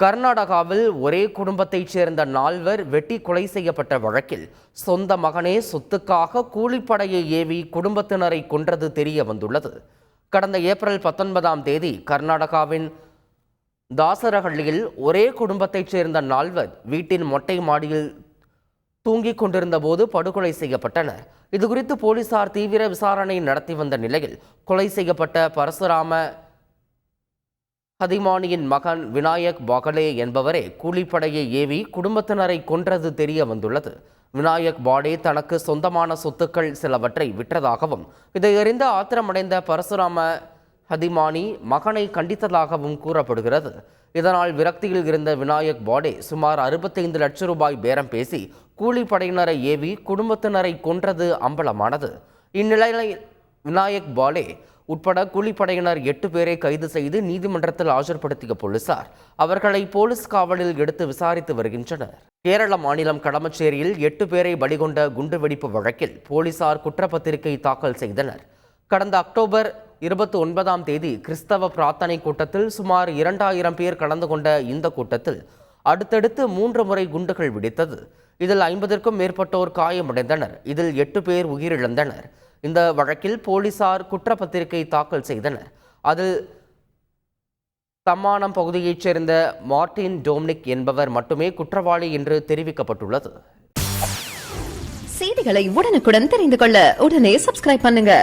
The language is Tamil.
கர்நாடகாவில் ஒரே குடும்பத்தைச் சேர்ந்த 4 வெட்டி கொலை செய்யப்பட்ட வழக்கில் சொந்த மகனே சொத்துக்காக கூலிப்படையை ஏவி குடும்பத்தினரை கொன்றது தெரிய வந்துள்ளது. கடந்த ஏப்ரல் 19ஆம் தேதி கர்நாடகாவின் தாசரஹள்ளியில் ஒரே குடும்பத்தைச் சேர்ந்த 4 வீட்டின் மொட்டை மாடியில் தூங்கிக் கொண்டிருந்த போது படுகொலை செய்யப்பட்டனர். இதுகுறித்து போலீசார் தீவிர விசாரணை நடத்தி வந்த நிலையில் கொலை செய்யப்பட்ட பரசுராம ஹதிமானியின் மகன் விநாயக் பாகலே என்பவரே கூலிப்படையை ஏவி குடும்பத்தினரை கொன்றது தெரிய வந்துள்ளது. விநாயக் பாடே தனக்கு சொந்தமான சொத்துக்கள் சிலவற்றை விற்றதாகவும் இதை அறிந்த ஆத்திரமடைந்த பரசுராம ஹதிமானி மகனை கண்டித்ததாகவும் கூறப்படுகிறது. இதனால் விரக்தியில் இருந்த விநாயக் பாடே சுமார் 65 லட்சம் ரூபாய் பேரம் பேசி கூலிப்படையினரை ஏவி குடும்பத்தினரை கொன்றது அம்பலமானது. இந்நிலையில் விநாயக் பாலே உட்பட கூலிப்படையினர் 8 பேரை கைது செய்து நீதிமன்றத்தில் ஆஜர்படுத்திய போலீசார் அவர்களை போலீஸ் காவலில் எடுத்து விசாரித்து வருகின்றனர். கேரள மாநிலம் கடமச்சேரியில் 8 பேரை பலிகொண்ட குண்டுவெடிப்பு வழக்கில் போலீசார் குற்றப்பத்திரிகை தாக்கல் செய்தனர். கடந்த அக்டோபர் 29ஆம் தேதி கிறிஸ்தவ பிரார்த்தனை கூட்டத்தில் சுமார் 2000 பேர் கலந்து கொண்ட இந்த கூட்டத்தில் அடுத்தடுத்து 3 முறை குண்டுகள் வெடித்தது. இதில் 50க்கும் மேற்பட்டோர் காயமடைந்தனர். இதில் 8 பேர் உயிரிழந்தனர். இந்த வழக்கில் போலீசார் குற்றப்பத்திரிகை தாக்கல் செய்தனர். அதில் தம்மானம் பகுதியைச் சேர்ந்த மார்டின் டோம்னிக் என்பவர் மட்டுமே குற்றவாளி என்று தெரிவிக்கப்பட்டுள்ளது. செய்திகளை உடனுக்குடன் தெரிந்து கொள்ள உடனே சப்ஸ்கிரைப் பண்ணுங்க.